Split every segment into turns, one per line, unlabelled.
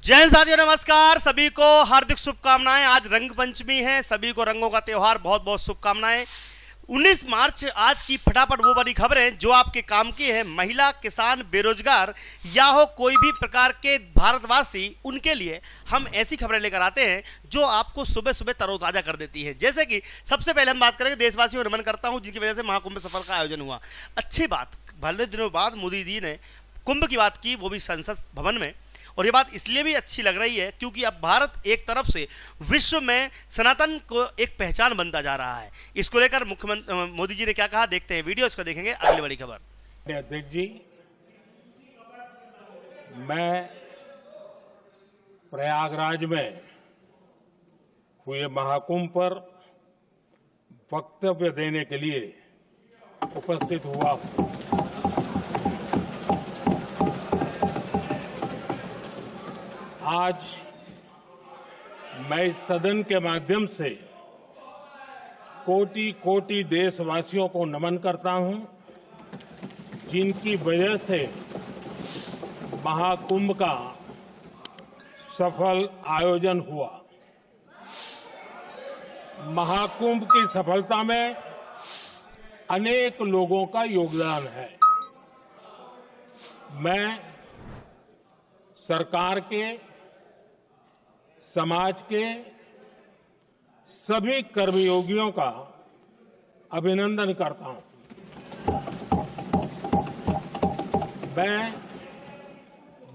जय हिंद साथियों, नमस्कार। सभी को हार्दिक शुभकामनाएं। आज रंग पंचमी है, सभी को रंगों का त्योहार, बहुत बहुत शुभकामनाएं। 19 मार्च आज की फटाफट वो बड़ी खबरें जो आपके काम की है। महिला, किसान, बेरोजगार या हो कोई भी प्रकार के भारतवासी, उनके लिए हम ऐसी खबरें लेकर आते हैं जो आपको सुबह सुबह तरोताजा कर देती है। जैसे कि सबसे पहले हम बात करेंगे, देशवासियों को नमन करता हूं जिनकी वजह से महाकुंभ सफर का आयोजन हुआ। अच्छी बात, भले दिनों बाद मोदी जी ने कुंभ की बात की, वो भी संसद भवन में। और ये बात इसलिए भी अच्छी लग रही है क्योंकि अब भारत एक तरफ से विश्व में सनातन को एक पहचान बनता जा रहा है। इसको लेकर मुख्यमंत्री मोदी जी ने क्या कहा, देखते हैं वीडियो, इसको देखेंगे। अगली बड़ी खबर।
अध्यक्ष जी, मैं प्रयागराज में हुए महाकुंभ पर वक्तव्य देने के लिए उपस्थित हुआ हूं। आज मैं इस सदन के माध्यम से कोटि कोटि देशवासियों को नमन करता हूं, जिनकी वजह से महाकुंभ का सफल आयोजन हुआ। महाकुंभ की सफलता में अनेक लोगों का योगदान है। मैं सरकार के, समाज के सभी कर्मयोगियों का अभिनंदन करता हूं। मैं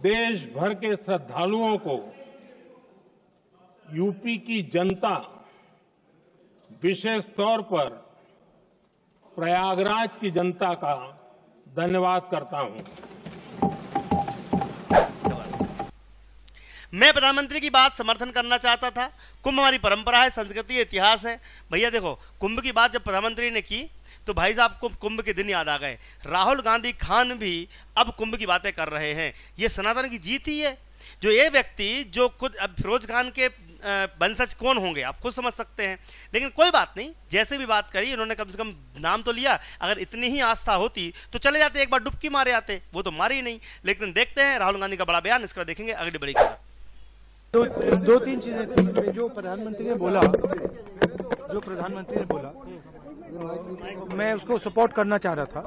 देश भर के श्रद्धालुओं को, यूपी की जनता, विशेष तौर पर प्रयागराज की जनता का धन्यवाद करता हूं।
मैं प्रधानमंत्री की बात समर्थन करना चाहता था। कुंभ हमारी परंपरा है, संस्कृति, इतिहास है। भैया देखो, कुंभ की बात जब प्रधानमंत्री ने की तो भाई साहब को कुंभ के दिन याद आ गए। राहुल गांधी खान भी अब कुंभ की बातें कर रहे हैं। ये सनातन की जीत ही है। जो ये व्यक्ति जो खुद, अब फिरोज खान के वंशज कौन होंगे आप खुद समझ सकते हैं, लेकिन कोई बात नहीं। जैसे भी बात करी, उन्होंने कम से कम नाम तो लिया। अगर इतनी ही आस्था होती तो चले जाते, एक बार डुबकी मारे आते। वो तो मारे ही नहीं। लेकिन देखते हैं राहुल गांधी का बड़ा बयान, इसका देखेंगे अगली बड़ी खबर।
दो तीन चीजें थी जो प्रधानमंत्री ने बोला, मैं उसको सपोर्ट करना चाह रहा था।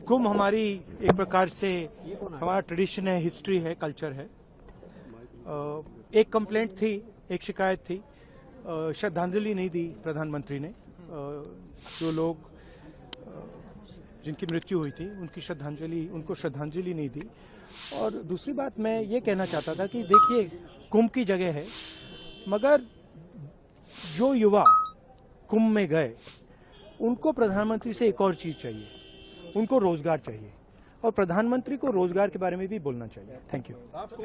कुंभ हमारी एक प्रकार से हमारा ट्रेडिशन है, हिस्ट्री है, कल्चर है। एक कंप्लेंट थी, एक शिकायत थी, श्रद्धांजलि नहीं दी प्रधानमंत्री ने। जो लोग जिनकी मृत्यु हुई थी उनको श्रद्धांजलि नहीं दी। और दूसरी बात मैं ये कहना चाहता था कि देखिए, कुंभ की जगह है, मगर जो युवा कुंभ में गए उनको प्रधानमंत्री से एक और चीज चाहिए, उनको रोजगार चाहिए। और प्रधानमंत्री को रोजगार के बारे में भी बोलना चाहिए। Thank you.
आपको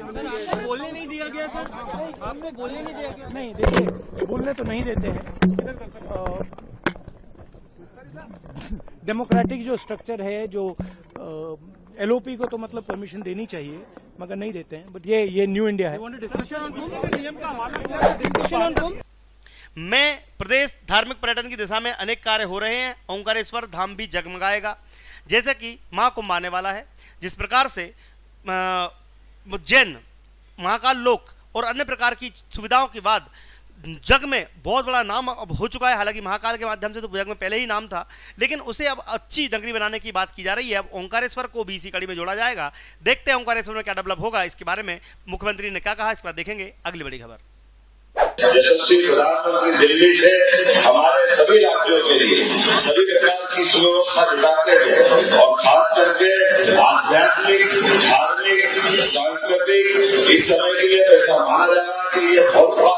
बोलने नहीं दिया गया सर? आपको बोलने नहीं दिया गया?
नहीं, देखिए, बोलने तो नहीं देते हैं। डेमोक्रेटिक जो स्ट्रक्चर है, जो एलओपी को तो मतलब परमिशन देनी चाहिए, मगर नहीं देते हैं। बट ये न्यू इंडिया है।
में प्रदेश धार्मिक पर्यटन की दिशा में अनेक कार्य हो रहे हैं। ओंकारेश्वर धाम भी जगमगाएगा। जैसे कि महाकुंभ आने वाला है, जिस प्रकार से उज्जैन, महाकाल लोक और अन्य प्रकार की सुविधाओं के बाद जग में बहुत बड़ा नाम अब हो चुका है। हालांकि महाकाल के माध्यम से तो जग में पहले ही नाम था, लेकिन उसे अब अच्छी नगरी बनाने की बात की जा रही है। अब ओंकारेश्वर को भी इसी कड़ी में जोड़ा जाएगा। देखते हैं ओंकारेश्वर में क्या डेवलप होगा। इसके बारे में मुख्यमंत्री ने क्या कहा, इसके बाद देखेंगे अगली बड़ी खबर।
यशस्वी प्रधानमंत्री दिल्ली से हमारे सभी राज्यों के लिए सभी प्रकार की सुव्यवस्था जुटाते हैं और खास करके आध्यात्मिक, धार्मिक, सांस्कृतिक इस समय के लिए तो ऐसा माना जा रहा है कि ये बहुत बड़ा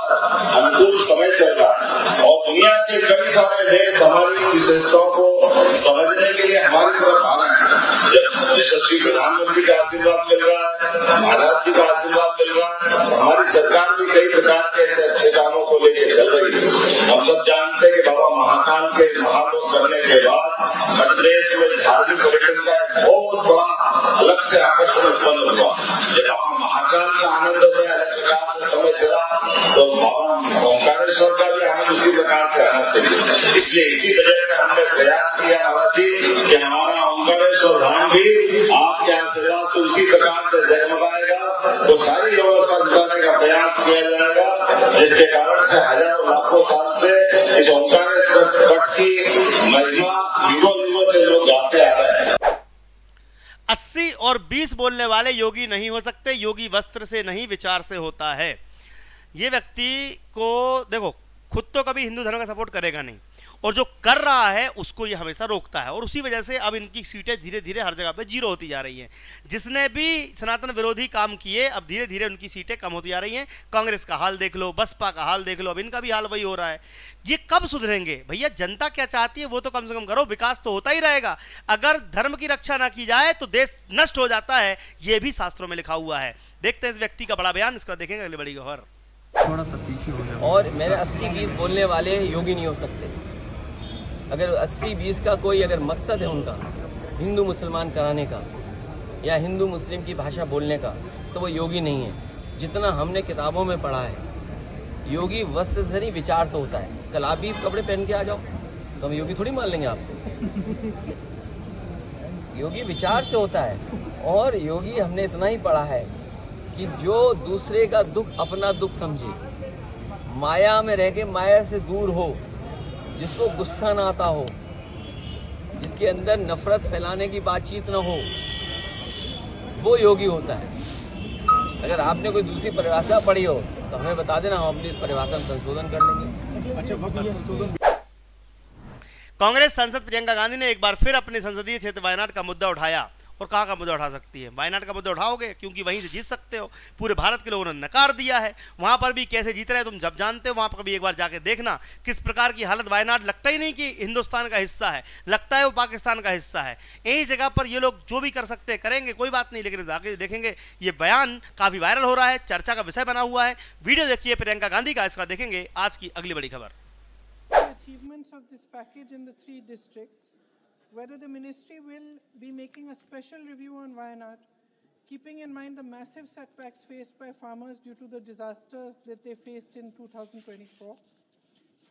अनुकूल समय चल रहा है और दुनिया के कई सारे देश हमारी विशेषताओं को समझने के लिए हमारी तरफ आ रहे हैं। जब यशस्वी प्रधानमंत्री का आशीर्वाद मिल रहा है, महाराज जी का आशीर्वाद मिल रहा है, हमारी सरकार भी कई प्रकार के ऐसे अच्छे कामों को लेकर चल रही है। हम सब जानते हैं कि बाबा महाकाल के महाकुंभ करने के बाद प्रदेश में धार्मिक पर्यटन का बहुत बड़ा अलग से आकर्षण उत्पन्न हुआ। जब बाबा महाकाल का आनंद में अलग प्रकार से समय चला तो बाबा ओंकारेश्वर का भी आनंद उसी प्रकार से आना चाहिए। इसलिए इसी वजह से हमने प्रयास किया महाराज जी कि हमारा ओंकारेश्वर धाम भी आपके आशीर्वाद से उसी प्रकार से जगमगाएगा। तो सारी व्यवस्था जुटाने का प्रयास किया जाएगा, जिसके कारण से हजारों लाखों साल से इस ओंकारेश्वर पट की महिमा युगों युगों से लोग गाते आ रहे हैं।
80 और 20 बोलने वाले योगी नहीं हो सकते। योगी वस्त्र से नहीं, विचार से होता है। ये व्यक्ति को देखो, खुद तो कभी हिंदू धर्म का सपोर्ट करेगा नहीं, और जो कर रहा है उसको ये हमेशा रोकता है, और उसी वजह से अब इनकी सीटें धीरे धीरे हर जगह पे जीरो होती जा रही हैं। जिसने भी सनातन विरोधी काम किए, अब धीरे धीरे उनकी सीटें कम होती जा रही हैं। कांग्रेस का हाल देख लो, बसपा का हाल देख लो, अब इनका भी हाल वही हो रहा है। ये कब सुधरेंगे भैया? जनता क्या चाहती है वो तो कम से कम करो, विकास तो होता ही रहेगा। अगर धर्म की रक्षा ना की जाए तो देश नष्ट हो जाता है, ये भी शास्त्रों में लिखा हुआ है। देखते हैं इस व्यक्ति का बड़ा बयान, इसका देखेंगे अगली बड़ी खबर।
और मेरे 80-20 बोलने वाले योगी नहीं हो सकते। अगर 80-20 का कोई अगर मकसद है उनका हिंदू मुसलमान कराने का या हिंदू मुस्लिम की भाषा बोलने का, तो वो योगी नहीं है। जितना हमने किताबों में पढ़ा है, योगी वस्त्र से नहीं विचार से होता है। कल आप भी कपड़े पहन के आ जाओ तो हम योगी थोड़ी मान लेंगे आपको। योगी विचार से होता है। और योगी हमने इतना ही पढ़ा है कि जो दूसरे का दुख अपना दुख समझे, माया में रह के माया से दूर हो, जिसको गुस्सा ना आता हो, जिसके अंदर नफरत फैलाने की बातचीत ना हो, वो योगी होता है। अगर आपने कोई दूसरी परिभाषा पढ़ी हो तो हमें बता देना, हम अपनी परिभाषा में संशोधन कर लेंगे।
कांग्रेस सांसद प्रियंका गांधी ने एक बार फिर अपने संसदीय क्षेत्र वायनाड का मुद्दा उठाया। और कहाँ का मुद्दा उठा सकती है? वायनाड का मुद्दा उठाओगे क्योंकि वहीं से जीत सकते हो। पूरे भारत के लोगों ने नकार दिया है। वहां पर भी कैसे जीत रहे हैं तुम जब जानते हो। वहां पर भी एक बार जाके देखना किस प्रकार की हालत। वायनाड लगता ही नहीं कि हिंदुस्तान का हिस्सा है, लगता है वो पाकिस्तान का हिस्सा है। यही जगह पर ये लोग जो भी कर सकते हैं करेंगे, कोई बात नहीं। लेकिन आगे देखेंगे, ये बयान काफी वायरल हो रहा है, चर्चा का विषय बना हुआ है। वीडियो देखिए प्रियंका गांधी का, इसका देखेंगे आज की अगली बड़ी खबर।
Achievements of this package in the 3 districts, whether the ministry will be making a special review on Wayanad, keeping in mind the massive setbacks faced by farmers due to the disaster that they faced in 2024.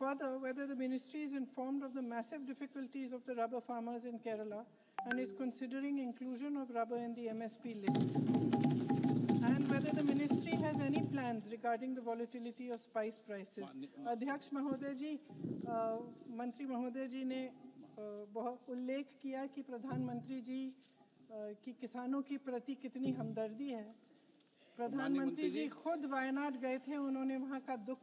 Further, whether the ministry is informed of the massive difficulties of the rubber farmers in Kerala and is considering inclusion of rubber in the MSP list. And whether the ministry has any plans regarding the volatility of spice prices. अध्यक्ष महोदय जी, मंत्री महोदय जी ने बहुत उल्लेख किया कि प्रधानमंत्री जी की किसानों की प्रति कितनी हमदर्दी है। प्रधानमंत्री जी खुद वायनाड गए थे, उन्होंने वहाँ का दुख,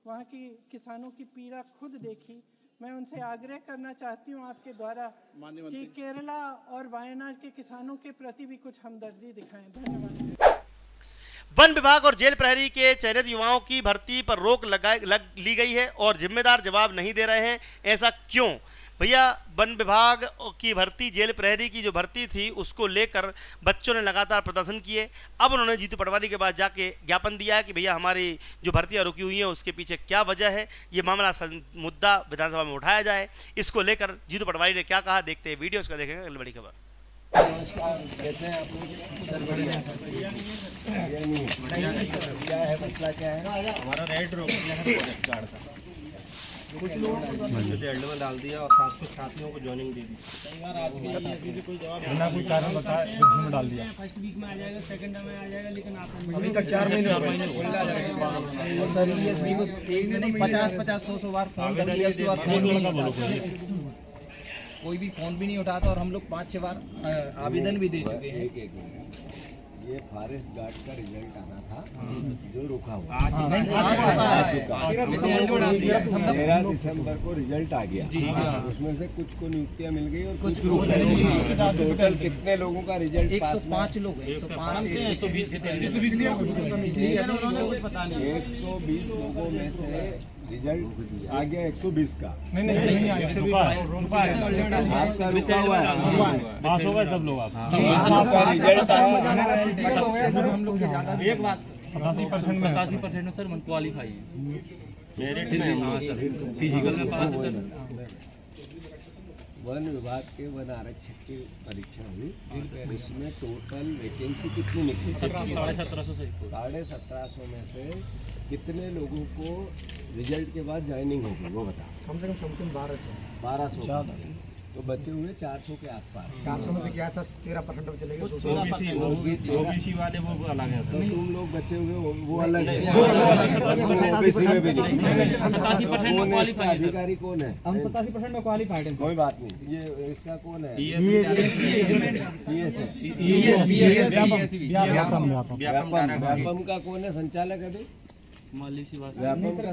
वहाँ की किसानों की पीड़ा खुद देखी। मैं उनसे आग्रह करना चाहती हूँ आपके द्वारा कि केरला और वायनाड के किसानों के प्रति भी कुछ हमदर्दी दिखाएं। धन्यवाद।
वन विभाग और जेल प्रहरी के चयनित युवाओं की भर्ती पर रोक ली गई है और जिम्मेदार जवाब नहीं दे रहे हैं। ऐसा क्यों भैया? वन विभाग की भर्ती, जेल प्रहरी की जो भर्ती थी, उसको लेकर बच्चों ने लगातार प्रदर्शन किए। अब उन्होंने जीतू पटवारी के पास जाके ज्ञापन दिया है कि भैया हमारी जो भर्तियां रुकी हुई हैं उसके पीछे क्या वजह है, ये मामला मुद्दा विधानसभा में उठाया जाए। इसको लेकर जीतू पटवारी ने क्या कहा, देखते हैं वीडियो, इसका देखेंगे अगली बड़ी खबर।
कैसे हैं आप लोग? सर बढ़िया। क्या है मसला, क्या है?
हमारा रेड रोक दिया है प्रोजेक्ट कार्ड का, कुछ लोगों को जेल में डाल दिया और साथियों को ज्वाइनिंग दे दी। बिना कोई कारण बताए में डाल दिया। फर्स्ट वीक में आ जाएगा, सेकंड में आ जाएगा, लेकिन आप अभी तक 4 महीने
सर ये सभी को एक दिन 50-50 100 बार फोन कर लिया, उसके बाद फोन कोई भी फोन भी नहीं उठाता और हम लोग 5-6 बार आवेदन भी दे चुके हैं।
ये फॉरेस्ट गार्ड का रिजल्ट आना था जो रुका हुआ। 13 दिसंबर को रिजल्ट आ गया, उसमें से कुछ को नियुक्तियां मिल गई और कुछ टोटल कितने लोगों का रिजल्ट?
105 लोग,
120 लोगों में से रिजल्ट आ गया 120 का।
नहीं
आपका रुका हुआ है,
पास हो गए सब लोग।
आपका रिजल्ट आया
हम लोग ज्यादा।
एक बात 85% में सर मन क्वालिफाई है, मेरिट में फिजिकल में पास है सर।
वन विभाग के वन आरक्षक की परीक्षा हुई, उसमें टोटल वैकेंसी कितनी निकली?
1750
1750 में से कितने लोगों को रिजल्ट के बाद ज्वाइनिंग होगी वो बता।
कम से कम 1200।
तो बचे हुए 400 के आसपास।
400 में से क्या 13% में चलेगा?
ओबीसी वाले वो अलग है
तो तुम लोग बचे हुए वो अलग है। ओबीसी में भी नहीं। अधिकारी कौन है?
हम 87% में क्वालिफाइड हैं।
कोई बात नहीं, ये इसका कौन है? व्यापम का कौन है संचालक? अभी व्यापम का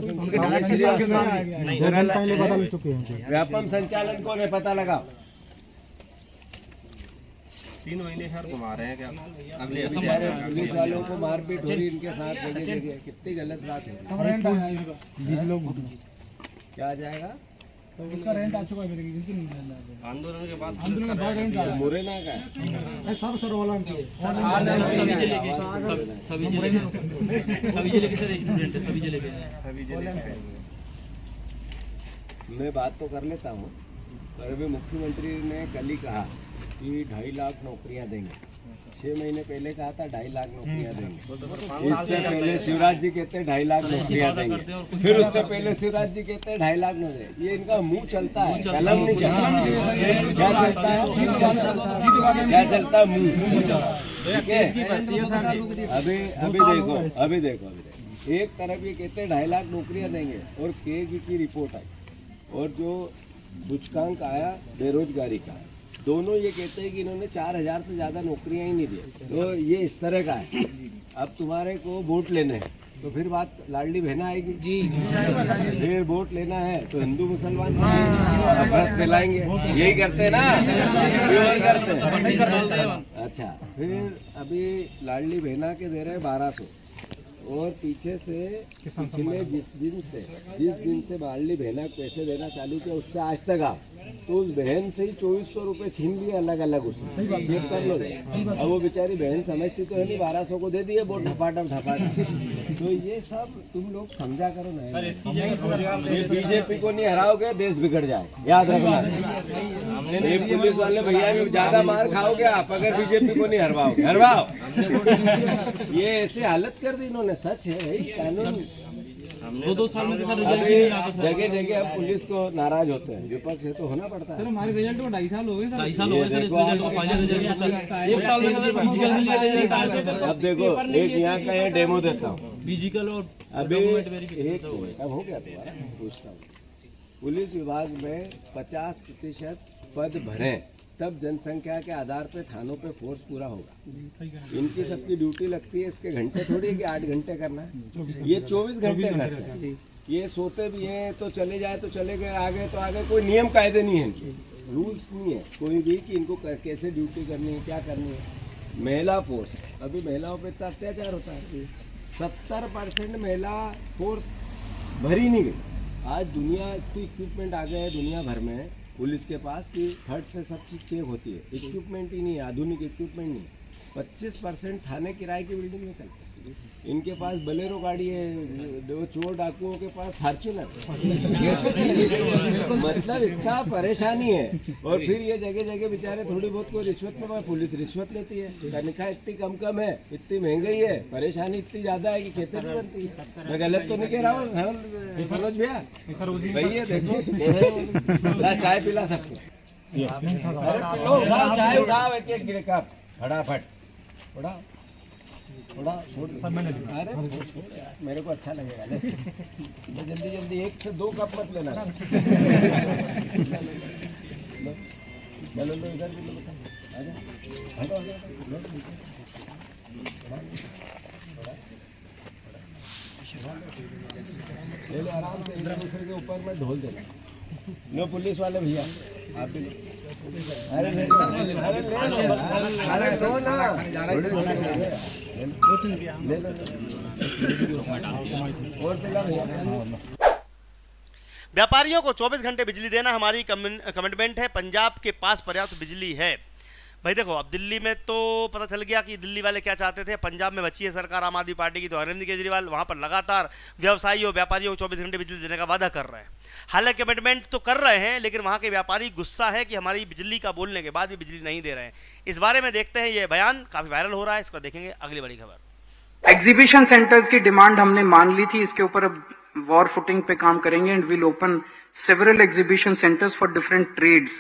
पहले बदल चुके हैं।
व्यापम संचालन कौन है, पता लगाओ।
3 महीने सर घुमा रहे हैं क्या? अगले
पुलिस वालों को मारपीट हो रही इनके साथ, जगह कितनी गलत बात है। क्या आ जाएगा?
तो उसका रेंट आ चुका है मेरे की।
आंदोलन के बाद
रेंट आ
मुरैना का है।
सब सर वॉलंटियर
सभी जिले के सर स्टूडेंट है, सभी जिले के।
मैं बात तो कर लेता हूँ, पर अभी मुख्यमंत्री ने कल ही कहा कि 2.5 लाख नौकरियां देंगे। 6 महीने पहले कहा था 2.5 लाख नौकरियां देंगे। इससे पहले शिवराज जी कहते हैं 2.5 लाख नौकरियां देंगे। फिर उससे पहले शिवराज जी कहते हैं 2.5 लाख नौकरी। ये इनका मुंह चलता है, कलम नहीं चलता। क्या चलता है? क्या चलता है? मुंह। ठीक है, अभी देखो एक तरफ ये कहते हैं 2.5 लाख नौकरियां देंगे और केजी की रिपोर्ट आई और जो सूचकांक आया बेरोजगारी का, दोनों ये कहते हैं कि इन्होंने 4000 से ज्यादा नौकरियां ही नहीं दी। तो ये इस तरह का है। अब तुम्हारे को वोट लेने हैं तो फिर बात लाडली बहना आएगी जी। फिर वोट लेना है तो हिंदू मुसलमान नफरत फैलाएंगे। यही करते हैं ना, यही करते हैं। अच्छा, फिर अभी लाडली बहना के दे रहे हैं 1200 और पीछे से पिछले जिस दिन से लाडली बहना पैसे देना चालू किया उससे आज तक आप तो उस बहन से ही 2400 रुपए छीन लिए अलग अलग उसने। चेक कर लो। अब वो बेचारी बहन समझती तो है नहीं, 1200 को दे दिए वोट ढपाटम। तो ये सब तुम लोग समझा करो ना। ये बीजेपी को नहीं हराओगे देश बिगड़ जाए, याद रखना। एक पुलिस वाले भैया भी ज्यादा मार खाओगे आप अगर बीजेपी को नहीं हरवाओ। ये ऐसी हालत कर दी इन्होंने। सच है भाई, कानून
2 साल में सर रिजल्ट नहीं आता।
जगह जगह अब पुलिस को नाराज होते हैं, विपक्ष है तो होना पड़ता है।
सर हमारे रिजल्ट को 2.5 साल हो गए।
2.5 साल हो गए सर इस रिजल्ट को। फाइनल रिजल्ट सर 1 साल में सर फिजिकल के लिए रिजल्ट आया था।
अब देखो एक यहाँ का ये डेमो देता हूँ।
फिजिकल और
अभी एक अब हो गया तुम्हारा, पूछता हूँ। पुलिस विभाग में 50% पद भरे तब जनसंख्या के आधार पे थानों पे फोर्स पूरा होगा। इनकी सबकी ड्यूटी लगती है, इसके घंटे थोड़ी है कि 8 घंटे करना है। ये 24 घंटे करते हैं। ये सोते भी हैं तो चले जाए तो चले गए, आ गए तो आ गए। कोई नियम कायदे नहीं है इनके, रूल्स नहीं है कोई भी कि इनको कैसे ड्यूटी करनी है, क्या करनी है। महिला फोर्स, अभी महिलाओं पे इतना अत्याचार होता है। 70% महिला फोर्स भरी नहीं गई। आज दुनिया इतनी इक्विपमेंट आ गए है दुनिया भर में पुलिस के पास कि फट से सब चीज़ चेक होती है। इक्विपमेंट ही नहीं है, आधुनिक इक्विपमेंट नहीं। 25% थाने किराए की बिल्डिंग में चलते हैं। इनके पास बलेरो गाड़ी है, चोर डाकुओं के पास फॉर्च्यूनर। मतलब इतना परेशानी है। और फिर ये जगह जगह बेचारे थोड़ी बहुत को रिश्वत में, पुलिस रिश्वत लेती है। तनख्वाह इतनी कम है, इतनी महंगाई है, परेशानी इतनी ज्यादा है कि खेती नहीं बनती है। मैं गलत तो नहीं कह रहा हूँ सरोज भैया? सही है। देखो चाय पिला सकते, चाय उठाओ एक कप फटाफट। थोड़ा अरे मेरे को अच्छा लगेगा। जल्दी 1 से 2 कप मत लेना। लो इधर भी लो, ले लो आराम से। इधर दूसरे के ऊपर में ढोल देना। लो पुलिस वाले भैया आप भी लो। अरे ले लो और पिला भैया।
व्यापारियों को 24 घंटे बिजली देना हमारी कमिटमेंट है। पंजाब के पास पर्याप्त बिजली है। भाई देखो, अब दिल्ली में तो पता चल गया कि दिल्ली वाले क्या चाहते थे। पंजाब में बची है सरकार आम आदमी पार्टी की, तो अरविंद केजरीवाल वहां पर लगातार व्यवसायियों व्यापारियों को 24 घंटे बिजली देने का वादा कर रहे हैं। हालांकि कमिटमेंट तो कर रहे हैं, लेकिन वहां के व्यापारी गुस्सा है कि हमारी बिजली का बोलने के बाद भी बिजली नहीं दे रहे हैं। इस बारे में देखते हैं, ये बयान काफी वायरल हो रहा है, इसको देखेंगे अगली बड़ी खबर।
एग्जीबिशन सेंटर्स की डिमांड हमने मान ली थी, इसके ऊपर अब वॉर फुटिंग पे काम करेंगे and will open several exhibition centres for different trades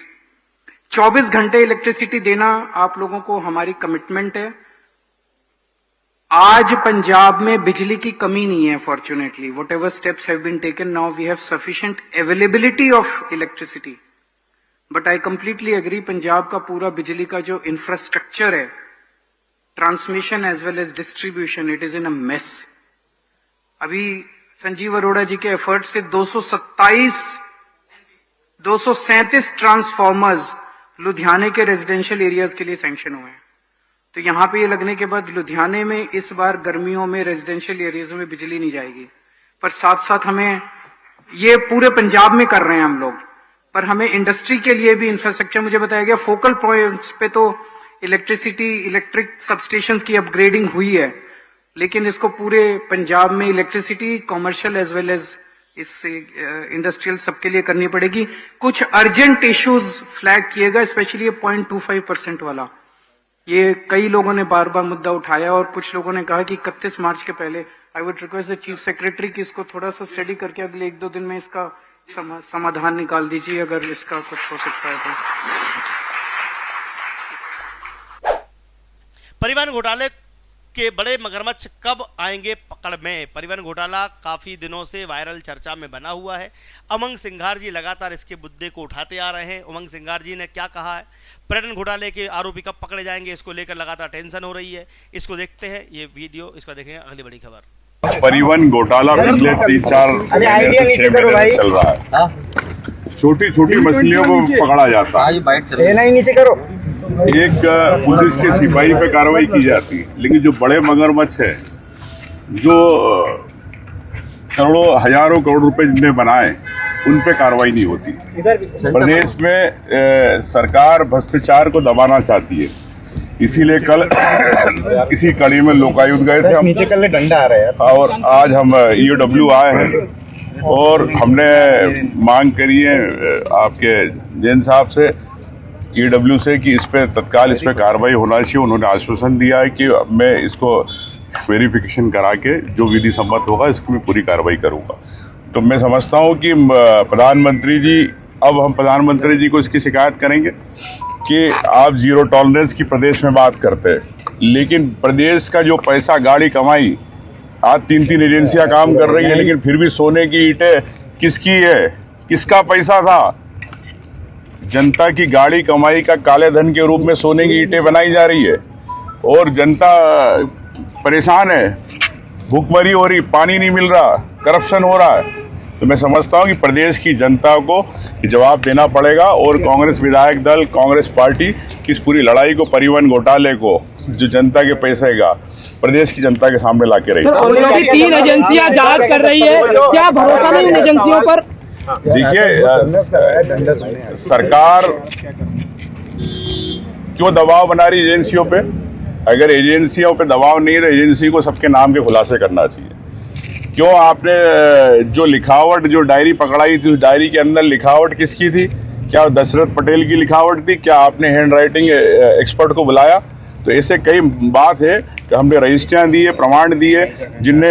24 घंटे इलेक्ट्रिसिटी देना आप लोगों को हमारी कमिटमेंट है। आज पंजाब में बिजली की कमी नहीं है, fortunately. Whatever steps have been taken, now we have sufficient availability of electricity. But I completely agree, Punjab का पूरा बिजली का जो इंफ्रास्ट्रक्चर है, transmission as well as distribution, it is in a mess. अभी संजीव अरोड़ा जी के एफर्ट से 237 ट्रांसफॉर्मर्स लुधियाने के रेजिडेंशियल एरियाज के लिए सैंक्शन हुए हैं। तो यहां पे ये लगने के बाद लुधियाने में इस बार गर्मियों में रेजिडेंशियल एरियाज में बिजली नहीं जाएगी। पर साथ साथ हमें, ये पूरे पंजाब में कर रहे हैं हम लोग, पर हमें इंडस्ट्री के लिए भी इंफ्रास्ट्रक्चर, मुझे बताया गया फोकल पॉइंट्स पे तो इलेक्ट्रिक सबस्टेशंस की अपग्रेडिंग हुई है, लेकिन इसको पूरे पंजाब में electricity commercial as well as इस इंडस्ट्रियल सबके लिए करनी पड़ेगी। कुछ अर्जेंट इश्यूज फ्लैग किएगा, स्पेशली ये 0.25% वाला, ये कई लोगों ने बार बार मुद्दा उठाया और कुछ लोगों ने कहा कि 31 मार्च के पहले, I would request the chief secretary कि इसको थोड़ा सा स्टडी करके अगले 1-2 दिन में इसका समाधान निकाल दीजिए, अगर इसका कुछ हो सकता है तो।
परिवहन घोटाले के बड़े मगरमच्छ कब आएंगे पकड़ में? परिवहन घोटाला काफी दिनों से वायरल चर्चा में बना हुआ है। उमंग सिंघार जी लगातार इसके मुद्दे को उठाते आ रहे हैं। उमंग सिंघार जी ने क्या कहा है, पर्यटन घोटाले के आरोपी कब पकड़े जाएंगे, इसको लेकर लगातार टेंशन हो रही है। इसको देखते हैं, ये वीडियो, इसका देखेंगे अगली बड़ी खबर।
परिवहन घोटाला पिछले 3-4 महीने से 6 महीने चल रहा है। छोटी छोटी मछलियों को पकड़ा जाता है,
नीचे करो।
एक पुलिस के सिपाही पे कार्रवाई की जाती है, लेकिन जो बड़े मगरमच्छ है, जो करोड़ों हजारों करोड़ रुपए जिनने बनाए, उन पे कार्रवाई नहीं होती। प्रदेश में सरकार भ्रष्टाचार को दबाना चाहती है, इसीलिए कल इसी कड़ी में लोकायुक्त गए थे हम,
नीचे कर ले, डंडा आ रहा है।
और आज हम ईओडब्ल्यू आए हैं और हमने मांग करी है आपके जैन साहब से, ईडब्ल्यू से, कि इस पे तत्काल इस पे कार्रवाई होना चाहिए। उन्होंने आश्वासन दिया है कि मैं इसको वेरिफिकेशन करा के जो विधि सम्मत होगा इसकी मैं पूरी कार्रवाई करूंगा। तो मैं समझता हूं कि प्रधानमंत्री जी, अब हम प्रधानमंत्री जी को इसकी शिकायत करेंगे कि आप जीरो टॉलरेंस की प्रदेश में बात करते हैं, लेकिन प्रदेश का जो पैसा गाड़ी कमाई, आज 3-3 एजेंसियां काम कर रही है, लेकिन फिर भी सोने की ईंटें किसकी है, किसका पैसा था? जनता की गाड़ी कमाई का काले धन के रूप में सोने की ईंटें बनाई जा रही है और जनता परेशान है, भूखमरी हो रही, पानी नहीं मिल रहा, करप्शन हो रहा है। तो मैं समझता हूं कि प्रदेश की जनता को जवाब देना पड़ेगा और कांग्रेस विधायक दल, कांग्रेस पार्टी की इस पूरी लड़ाई को, परिवहन घोटाले को, जो जनता के पैसे का, प्रदेश की जनता के सामने ला के रही।
ऑलरेडी 3 एजेंसियां जांच कर रही है, क्या भरोसा नहीं उन एजेंसियों पर?
देखिए, सरकार क्यों दबाव बना रही एजेंसियों पे? अगर एजेंसियों पे दबाव नहीं है तो एजेंसी को सबके नाम के खुलासे करना चाहिए। क्यों आपने जो लिखावट, जो डायरी पकड़ाई थी, उस डायरी के अंदर लिखावट किसकी थी? क्या दशरथ पटेल की लिखावट थी? क्या आपने हैंड राइटिंग एक्सपर्ट को बुलाया? तो ऐसे कई बात है कि हमने रजिस्ट्रियाँ दी है, प्रमाण दिए, जिनने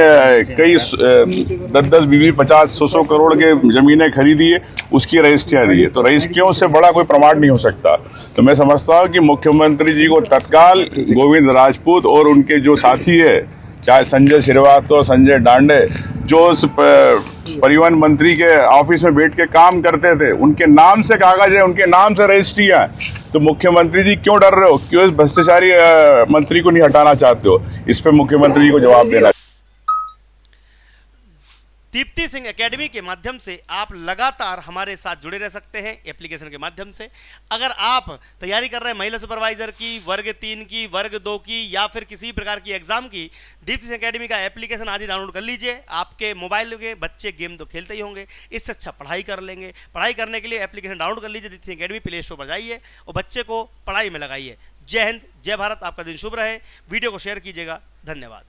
कई 10-10, 20, 50, 100 करोड़ के जमीनें खरीदी है, उसकी रजिस्ट्रियाँ दी है। तो रजिस्ट्रियों से बड़ा कोई प्रमाण नहीं हो सकता। तो मैं समझता हूँ कि मुख्यमंत्री जी को तत्काल गोविंद राजपूत और उनके जो साथी है, चाहे संजय श्रीवास्तव, संजय डांडे, जो उस परिवहन मंत्री के ऑफिस में बैठ के काम करते थे, उनके नाम से कागज है, उनके नाम से रजिस्ट्रियाँ है। तो मुख्यमंत्री जी क्यों डर रहे हो? क्यों इस भ्रष्टाचारी मंत्री को नहीं हटाना चाहते हो? इस पे मुख्यमंत्री जी को जवाब देना।
दीप्ति सिंह एकेडमी के माध्यम से आप लगातार हमारे साथ जुड़े रह सकते हैं एप्लीकेशन के माध्यम से। अगर आप तैयारी कर रहे हैं महिला सुपरवाइजर की, वर्ग 3 की, वर्ग 2 की, या फिर किसी प्रकार की एग्जाम की, दीप्ति सिंह एकेडमी का एप्लीकेशन आज ही डाउनलोड कर लीजिए। आपके मोबाइल के बच्चे गेम तो खेलते ही होंगे, इससे अच्छा पढ़ाई कर लेंगे। पढ़ाई करने के लिए एप्लीकेशन डाउनलोड कर लीजिए, Deepti Singh academy play store पर जाइए और बच्चे को पढ़ाई में लगाइए। जय हिंद, जय भारत, आपका दिन शुभ रहे। वीडियो को शेयर कीजिएगा। धन्यवाद।